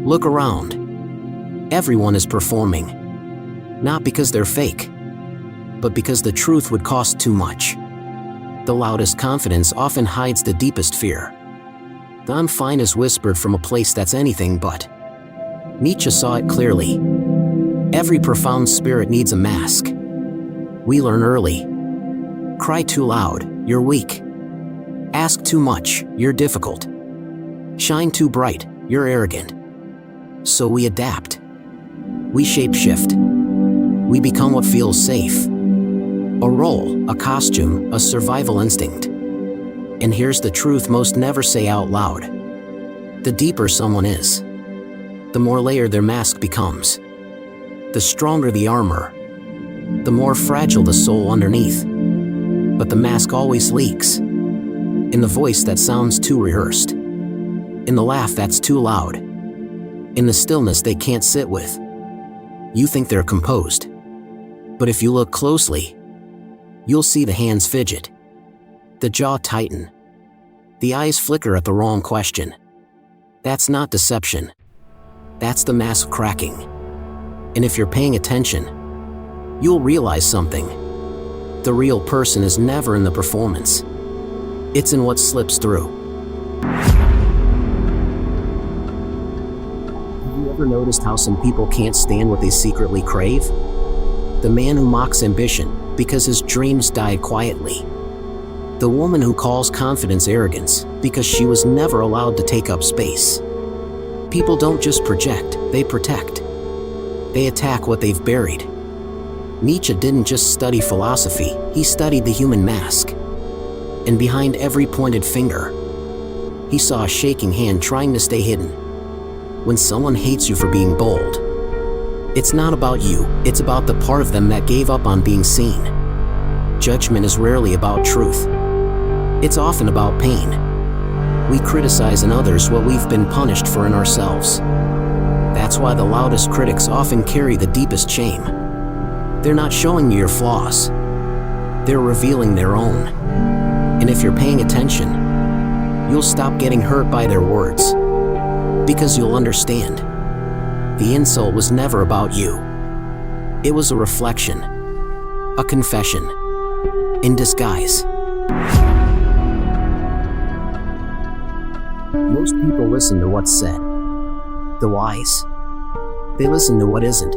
Look around. Everyone is performing. Not because they're fake, but because the truth would cost too much. The loudest confidence often hides the deepest fear. The "I'm fine" is whispered from a place that's anything but. Nietzsche saw it clearly. Every profound spirit needs a mask. We learn early. Cry too loud, you're weak. Ask too much, you're difficult. Shine too bright, you're arrogant. So we adapt. We shape-shift. We become what feels safe. A role, a costume, a survival instinct. And here's the truth most never say out loud. The deeper someone is, the more layered their mask becomes. The stronger the armor, the more fragile the soul underneath. But the mask always leaks. In the voice that sounds too rehearsed. In the laugh that's too loud. In the stillness they can't sit with. You think they're composed. But if you look closely, you'll see the hands fidget. The jaw tighten. The eyes flicker at the wrong question. That's not deception. That's the mask cracking. And if you're paying attention, you'll realize something. The real person is never in the performance. It's in what slips through. Have you ever noticed how some people can't stand what they secretly crave? The man who mocks ambition because his dreams died quietly. The woman who calls confidence arrogance because she was never allowed to take up space. People don't just project, they protect. They attack what they've buried. Nietzsche didn't just study philosophy, he studied the human mask. And behind every pointed finger, he saw a shaking hand trying to stay hidden. When someone hates you for being bold, it's not about you, it's about the part of them that gave up on being seen. Judgment is rarely about truth. It's often about pain. We criticize in others what we've been punished for in ourselves. That's why the loudest critics often carry the deepest shame. They're not showing you your flaws. They're revealing their own. And if you're paying attention, you'll stop getting hurt by their words. Because you'll understand. The insult was never about you. It was a reflection. A confession. In disguise. Most people listen to what's said. The wise. They listen to what isn't.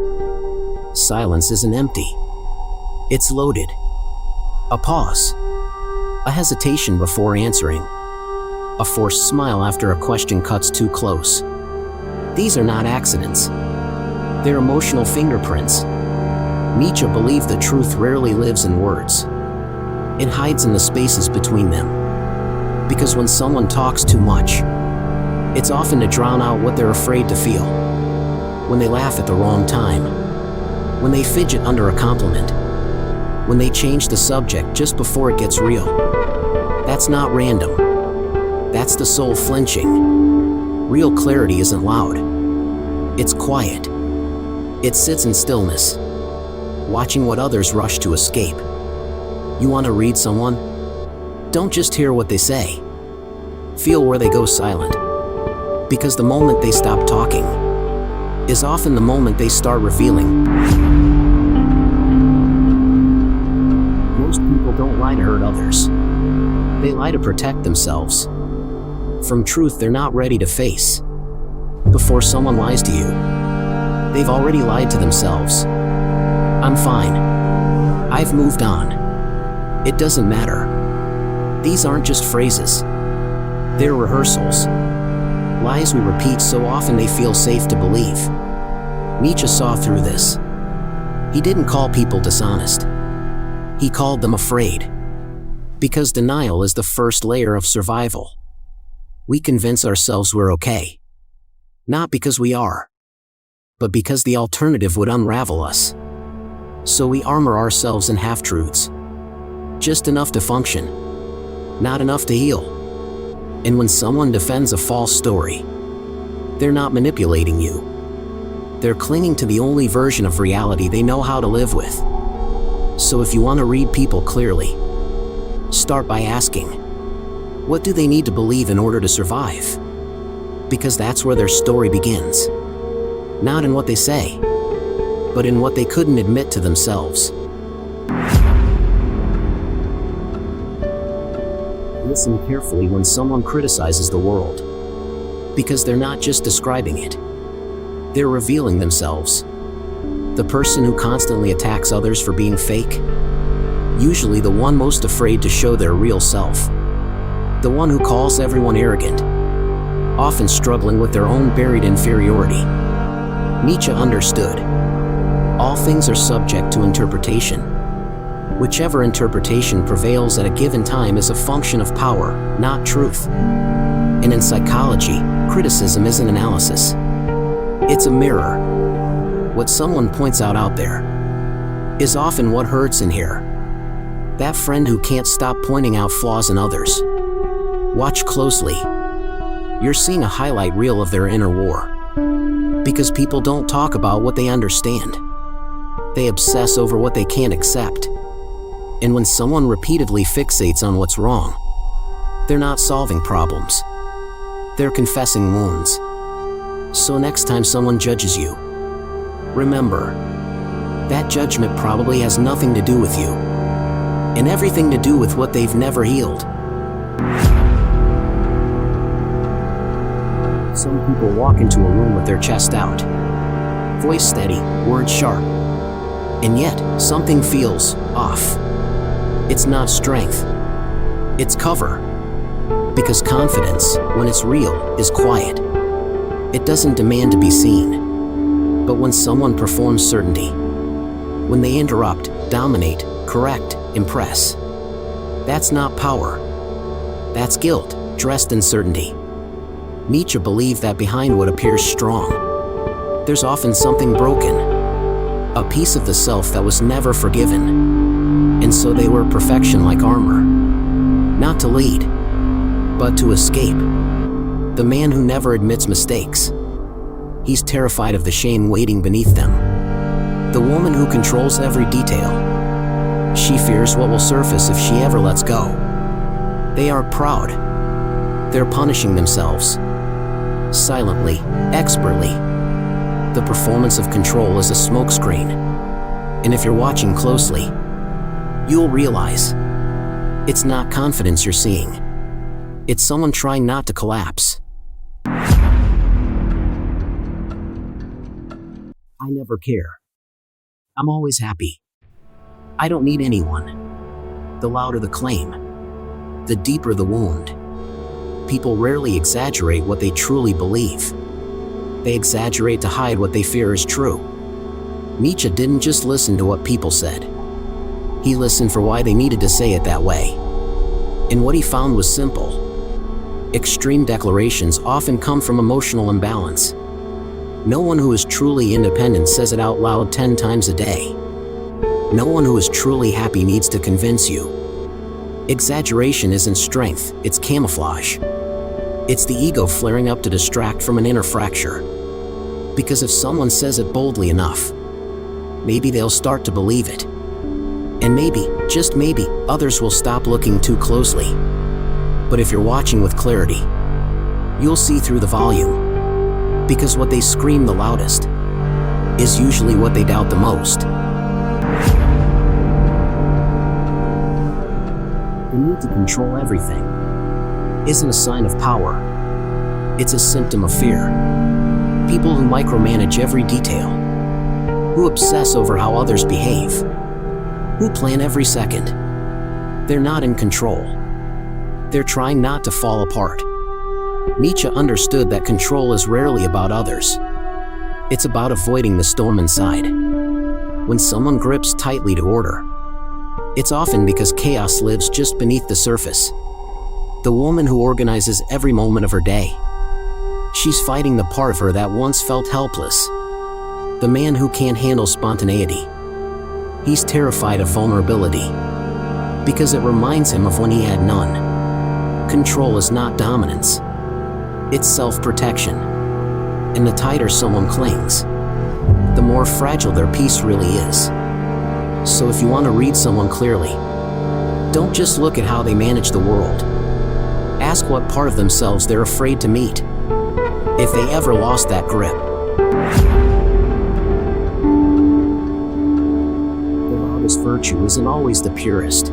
Silence isn't empty. It's loaded. A pause. A hesitation before answering. A forced smile after a question cuts too close. These are not accidents. They're emotional fingerprints. Nietzsche believed the truth rarely lives in words. It hides in the spaces between them. Because when someone talks too much, it's often to drown out what they're afraid to feel. When they laugh at the wrong time. When they fidget under a compliment. When they change the subject just before it gets real. That's not random. That's the soul flinching. Real clarity isn't loud. It's quiet. It sits in stillness, watching what others rush to escape. You want to read someone? Don't just hear what they say. Feel where they go silent. Because the moment they stop talking is often the moment they start revealing. Most people don't lie to hurt others. They lie to protect themselves. From truth they're not ready to face. Before someone lies to you, they've already lied to themselves. I'm fine. I've moved on. It doesn't matter. These aren't just phrases. They're rehearsals. Lies we repeat so often they feel safe to believe. Nietzsche saw through this. He didn't call people dishonest. He called them afraid. Because denial is the first layer of survival. We convince ourselves we're okay. Not because we are, but because the alternative would unravel us. So we armor ourselves in half-truths. Just enough to function, not enough to heal. And when someone defends a false story, they're not manipulating you. They're clinging to the only version of reality they know how to live with. So if you want to read people clearly, start by asking, what do they need to believe in order to survive? Because that's where their story begins. not in what they say, but in what they couldn't admit to themselves. Listen carefully when someone criticizes the world, because they're not just describing it, they're revealing themselves. The person who constantly attacks others for being fake, usually the one most afraid to show their real self. The one who calls everyone arrogant, often struggling with their own buried inferiority. Nietzsche understood, all things are subject to interpretation. Whichever interpretation prevails at a given time is a function of power, not truth. And in psychology, criticism isn't analysis. It's a mirror. What someone points out there is often what hurts in here. That friend who can't stop pointing out flaws in others. Watch closely. You're seeing a highlight reel of their inner war. Because people don't talk about what they understand. They obsess over what they can't accept. And when someone repeatedly fixates on what's wrong, they're not solving problems. They're confessing wounds. So next time someone judges you, remember, that judgment probably has nothing to do with you, and everything to do with what they've never healed. Some people walk into a room with their chest out, voice steady, words sharp, and yet something feels off. It's not strength, it's cover. Because confidence, when it's real, is quiet. It doesn't demand to be seen. But when someone performs certainty, when they interrupt, dominate, correct, impress, that's not power. That's guilt, dressed in certainty. Nietzsche believed that behind what appears strong, there's often something broken, a piece of the self that was never forgiven. And so they wear perfection like armor, not to lead, but to escape. The man who never admits mistakes, he's terrified of the shame waiting beneath them. The woman who controls every detail, she fears what will surface if she ever lets go. They are proud. They're punishing themselves. Silently, expertly. The performance of control is a smokescreen. And if you're watching closely, you'll realize it's not confidence you're seeing. It's someone trying not to collapse. I never care. I'm always happy. I don't need anyone. The louder the claim, the deeper the wound. People rarely exaggerate what they truly believe. They exaggerate to hide what they fear is true. Nietzsche didn't just listen to what people said. He listened for why they needed to say it that way. And what he found was simple. Extreme declarations often come from emotional imbalance. No one who is truly independent says it out loud 10 times a day. No one who is truly happy needs to convince you. Exaggeration isn't strength, it's camouflage. It's the ego flaring up to distract from an inner fracture. Because if someone says it boldly enough, maybe they'll start to believe it. And maybe, just maybe, others will stop looking too closely. But if you're watching with clarity, you'll see through the volume. Because what they scream the loudest is usually what they doubt the most. The need to control everything isn't a sign of power. It's a symptom of fear. People who micromanage every detail, who obsess over how others behave, who plan every second, they're not in control. They're trying not to fall apart. Nietzsche understood that control is rarely about others. It's about avoiding the storm inside. When someone grips tightly to order, it's often because chaos lives just beneath the surface. The woman who organizes every moment of her day, she's fighting the part of her that once felt helpless. The man who can't handle spontaneity, he's terrified of vulnerability, because it reminds him of when he had none. Control is not dominance, it's self-protection. And the tighter someone clings, the more fragile their peace really is. So if you want to read someone clearly, don't just look at how they manage the world. Ask what part of themselves they're afraid to meet, if they ever lost that grip. deepest virtue isn't always the purest.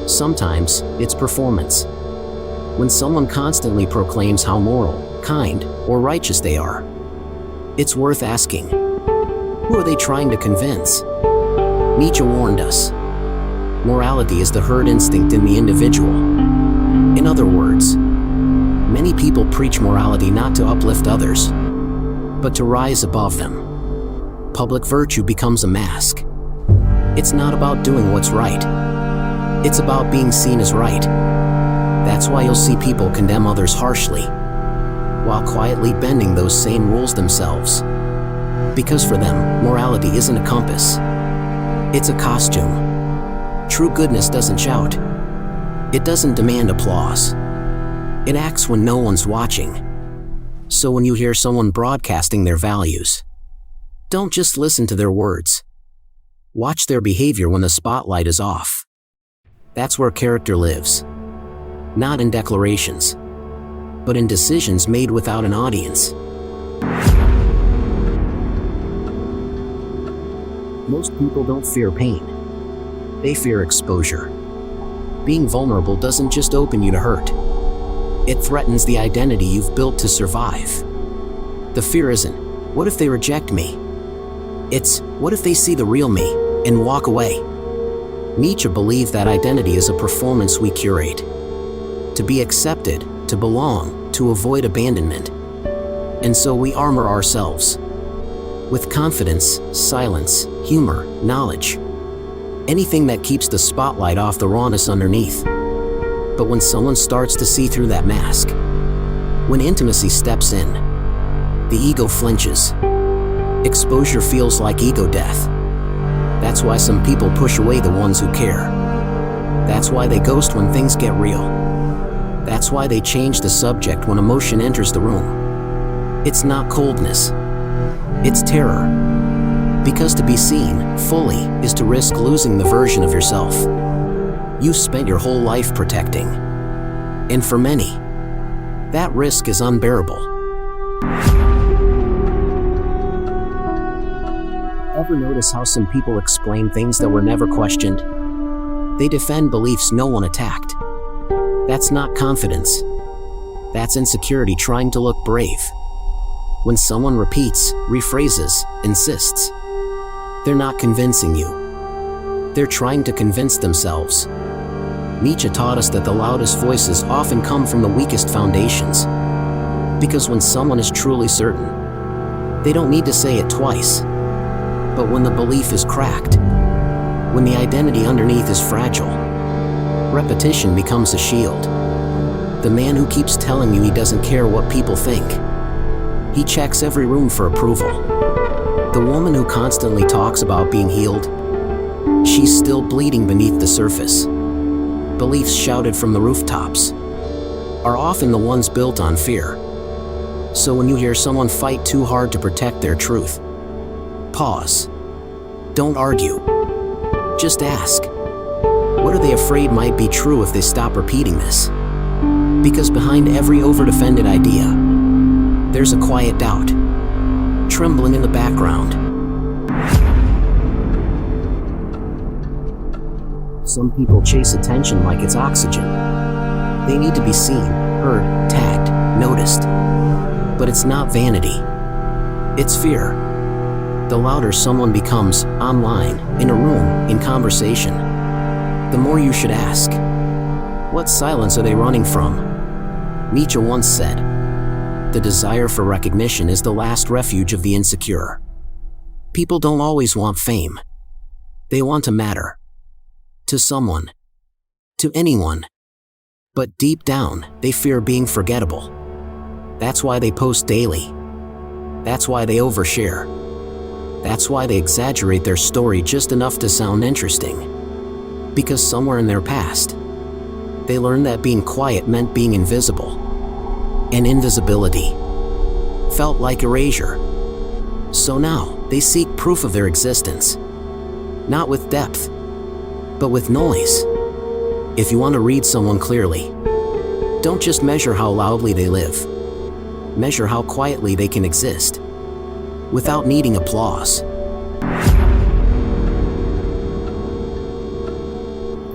Sometimes, it's performance. When someone constantly proclaims how moral, kind, or righteous they are, it's worth asking, who are they trying to convince? Nietzsche warned us, morality is the herd instinct in the individual. In other words, many people preach morality not to uplift others, but to rise above them. Public virtue becomes a mask. It's not about doing what's right. It's about being seen as right. That's why you'll see people condemn others harshly, while quietly bending those same rules themselves. Because for them, morality isn't a compass. It's a costume. True goodness doesn't shout. It doesn't demand applause. It acts when no one's watching. So when you hear someone broadcasting their values, don't just listen to their words. Watch their behavior when the spotlight is off. That's where character lives. Not in declarations, but in decisions made without an audience. Most people don't fear pain. They fear exposure. Being vulnerable doesn't just open you to hurt. It threatens the identity you've built to survive. The fear isn't, what if they reject me? It's, what if they see the real me and walk away? Nietzsche believed that identity is a performance we curate. To be accepted, to belong, to avoid abandonment. And so we armor ourselves with confidence, silence, humor, knowledge. Anything that keeps the spotlight off the rawness underneath. But when someone starts to see through that mask, when intimacy steps in, the ego flinches. Exposure feels like ego death. That's why some people push away the ones who care. That's why they ghost when things get real. That's why they change the subject when emotion enters the room. It's not coldness. It's terror. Because to be seen fully is to risk losing the version of yourself you spent your whole life protecting. And for many, that risk is unbearable. Ever notice how some people explain things that were never questioned? They defend beliefs no one attacked. That's not confidence. That's insecurity trying to look brave. When someone repeats, rephrases, insists, they're not convincing you. They're trying to convince themselves. Nietzsche taught us that the loudest voices often come from the weakest foundations. Because when someone is truly certain, they don't need to say it twice. But when the belief is cracked, when the identity underneath is fragile, repetition becomes a shield. The man who keeps telling you he doesn't care what people think. He checks every room for approval. The woman who constantly talks about being healed, she's still bleeding beneath the surface. Beliefs shouted from the rooftops are often the ones built on fear. So when you hear someone fight too hard to protect their truth, pause. Don't argue. Just ask, what are they afraid might be true if they stop repeating this? Because behind every overdefended idea, there's a quiet doubt, trembling in the background. Some people chase attention like it's oxygen. They need to be seen, heard, tagged, noticed. But it's not vanity. It's fear. The louder someone becomes, online, in a room, in conversation, the more you should ask, what silence are they running from? Nietzsche once said, the desire for recognition is the last refuge of the insecure. People don't always want fame. They want to matter. To someone. To anyone. But deep down, they fear being forgettable. That's why they post daily. That's why they overshare. That's why they exaggerate their story just enough to sound interesting. Because somewhere in their past, they learned that being quiet meant being invisible. And invisibility felt like erasure. So now, they seek proof of their existence. Not with depth, but with noise. If you want to read someone clearly, don't just measure how loudly they live. Measure how quietly they can exist, without needing applause.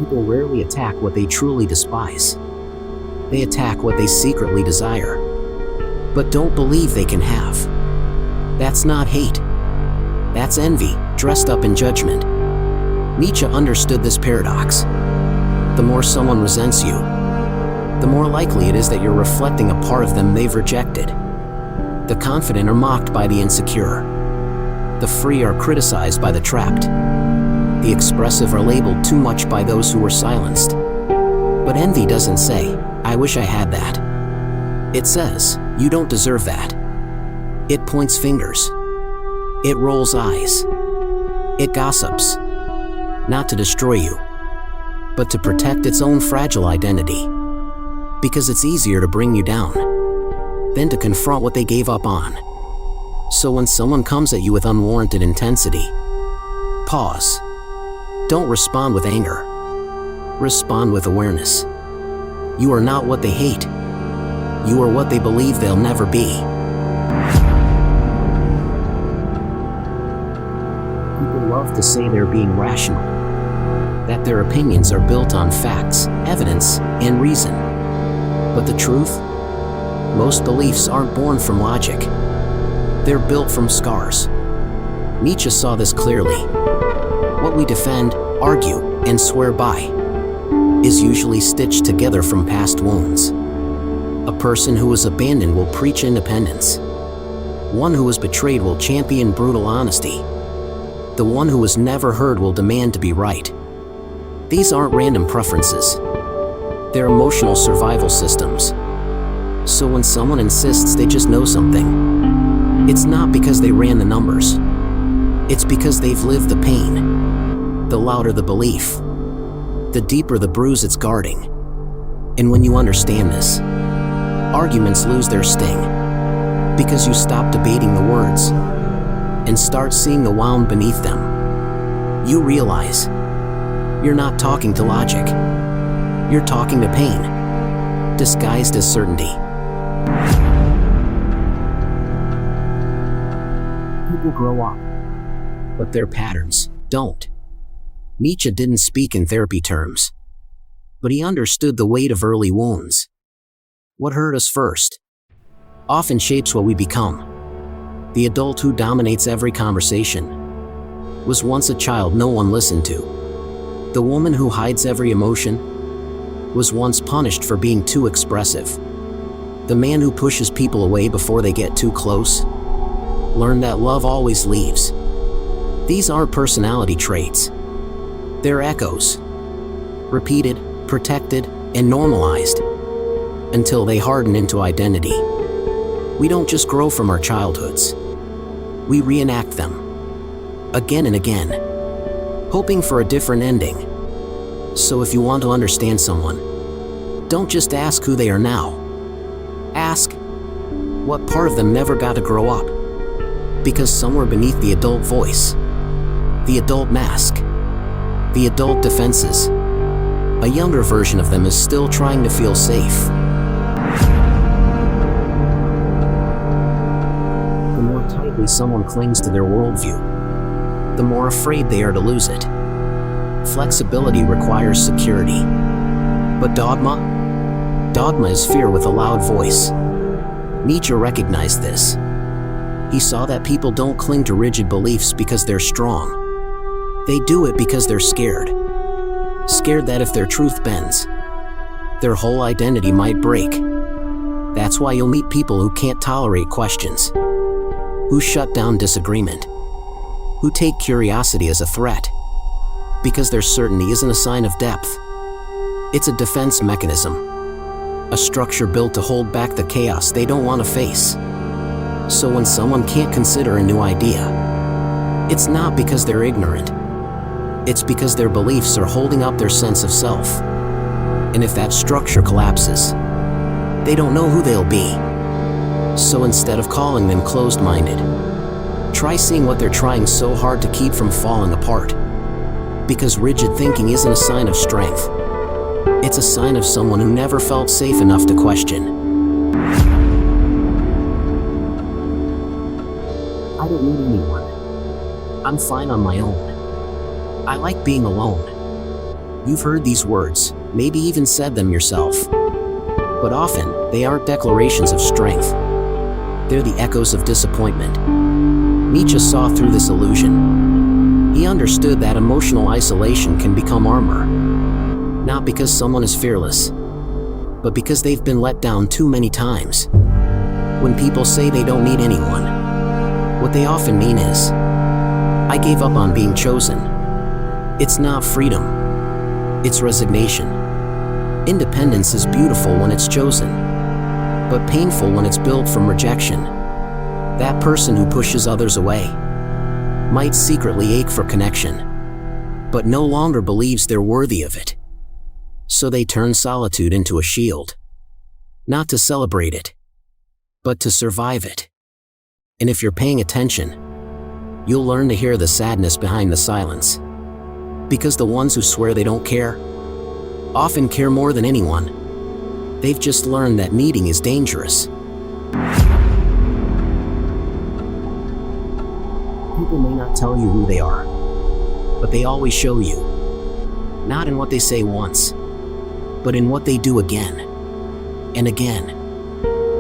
People rarely attack what they truly despise. They attack what they secretly desire, but don't believe they can have. That's not hate. That's envy, dressed up in judgment. Nietzsche understood this paradox. The more someone resents you, the more likely it is that you're reflecting a part of them they've rejected. The confident are mocked by the insecure. The free are criticized by the trapped. The expressive are labeled too much by those who were silenced. But envy doesn't say, "I wish I had that." It says, "You don't deserve that." It points fingers. It rolls eyes. It gossips. Not to destroy you, but to protect its own fragile identity. Because it's easier to bring you down than to confront what they gave up on. So when someone comes at you with unwarranted intensity, pause. Don't respond with anger. Respond with awareness. You are not what they hate. You are what they believe they'll never be. People love to say they're being rational, that their opinions are built on facts, evidence, and reason. But the truth? Most beliefs aren't born from logic. They're built from scars. Nietzsche saw this clearly. What we defend, argue, and swear by is usually stitched together from past wounds. A person who was abandoned will preach independence. One who was betrayed will champion brutal honesty. The one who was never heard will demand to be right. These aren't random preferences. They're emotional survival systems. So when someone insists they just know something, it's not because they ran the numbers. It's because they've lived the pain. The louder the belief, the deeper the bruise it's guarding. And when you understand this, arguments lose their sting, because you stop debating the words and start seeing the wound beneath them. You realize you're not talking to logic. You're talking to pain, disguised as certainty. People grow up, but their patterns don't. Nietzsche didn't speak in therapy terms, but he understood the weight of early wounds. What hurt us first often shapes what we become. The adult who dominates every conversation was once a child no one listened to. The woman who hides every emotion was once punished for being too expressive. The man who pushes people away before they get too close learned that love always leaves. These aren't personality traits. They're echoes, repeated, protected, and normalized until they harden into identity. We don't just grow from our childhoods. We reenact them again and again, hoping for a different ending. So if you want to understand someone, don't just ask who they are now. Ask, what part of them never got to grow up? Because somewhere beneath the adult voice, the adult mask, the adult defenses, a younger version of them is still trying to feel safe. The more tightly someone clings to their worldview, the more afraid they are to lose it. Flexibility requires security. But dogma? Dogma is fear with a loud voice. Nietzsche recognized this. He saw that people don't cling to rigid beliefs because they're strong. They do it because they're scared. Scared that if their truth bends, their whole identity might break. That's why you'll meet people who can't tolerate questions, who shut down disagreement, who take curiosity as a threat, because their certainty isn't a sign of depth. It's a defense mechanism, a structure built to hold back the chaos they don't want to face. So when someone can't consider a new idea, it's not because they're ignorant. It's because their beliefs are holding up their sense of self. And if that structure collapses, they don't know who they'll be. So instead of calling them closed-minded, try seeing what they're trying so hard to keep from falling apart. Because rigid thinking isn't a sign of strength. It's a sign of someone who never felt safe enough to question. I don't need anyone. I'm fine on my own. I like being alone. You've heard these words, maybe even said them yourself. But often, they aren't declarations of strength. They're the echoes of disappointment. Nietzsche saw through this illusion. He understood that emotional isolation can become armor. Not because someone is fearless, but because they've been let down too many times. When people say they don't need anyone, what they often mean is, I gave up on being chosen. It's not freedom. It's resignation. Independence is beautiful when it's chosen, but painful when it's built from rejection. That person who pushes others away might secretly ache for connection, but no longer believes they're worthy of it. So they turn solitude into a shield. Not to celebrate it, but to survive it. And if you're paying attention, you'll learn to hear the sadness behind the silence. Because the ones who swear they don't care often care more than anyone. They've just learned that needing is dangerous. People may not tell you who they are, but they always show you. Not in what they say once, but in what they do again, and again,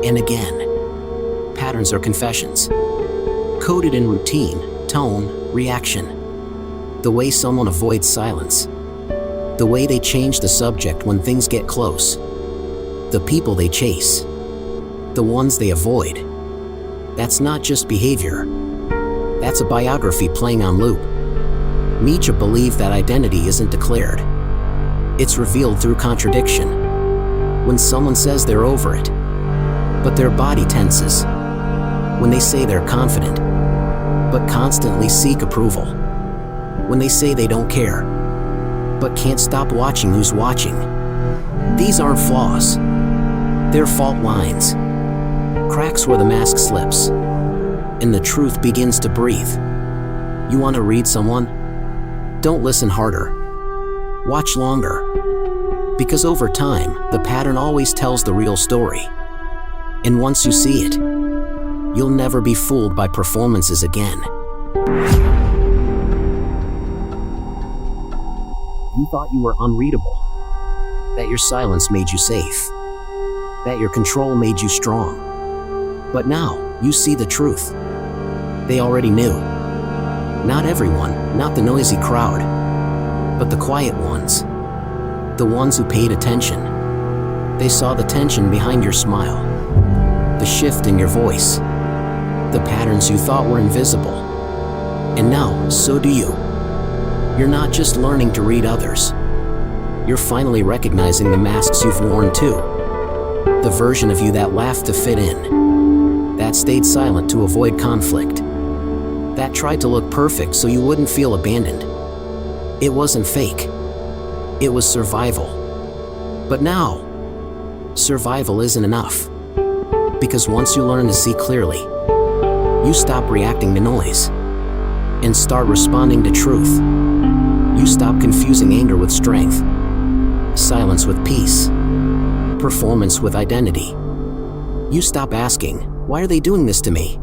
and again. Patterns are confessions, coded in routine, tone, reaction. The way someone avoids silence. The way they change the subject when things get close. The people they chase. The ones they avoid. That's not just behavior. That's a biography playing on loop. Nietzsche believed that identity isn't declared. It's revealed through contradiction. When someone says they're over it, but their body tenses. When they say they're confident, but constantly seek approval. When they say they don't care, but can't stop watching who's watching. These aren't flaws. They're fault lines. Cracks where the mask slips, and the truth begins to breathe. You want to read someone? Don't listen harder. Watch longer. Because over time, the pattern always tells the real story. And once you see it, you'll never be fooled by performances again. You thought you were unreadable, that your silence made you safe, that your control made you strong. But now, you see the truth. They already knew. Not everyone, not the noisy crowd, but the quiet ones. The ones who paid attention. They saw the tension behind your smile, the shift in your voice, the patterns you thought were invisible. And now, so do you. You're not just learning to read others. You're finally recognizing the masks you've worn too. The version of you that laughed to fit in, that stayed silent to avoid conflict, that tried to look perfect so you wouldn't feel abandoned. It wasn't fake. It was survival. But now, survival isn't enough. Because once you learn to see clearly, you stop reacting to noise and start responding to truth. You stop confusing anger with strength, silence with peace, performance with identity. You stop asking, why are they doing this to me?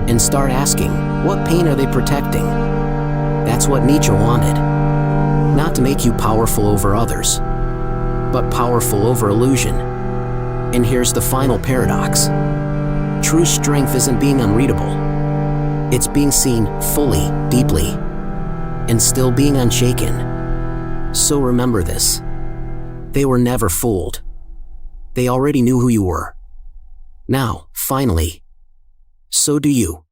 And start asking, what pain are they protecting? That's what Nietzsche wanted. Not to make you powerful over others, but powerful over illusion. And here's the final paradox. True strength isn't being unreadable. It's being seen fully, deeply, and still being unshaken. So remember this. They were never fooled. They already knew who you were. Now, finally, so do you.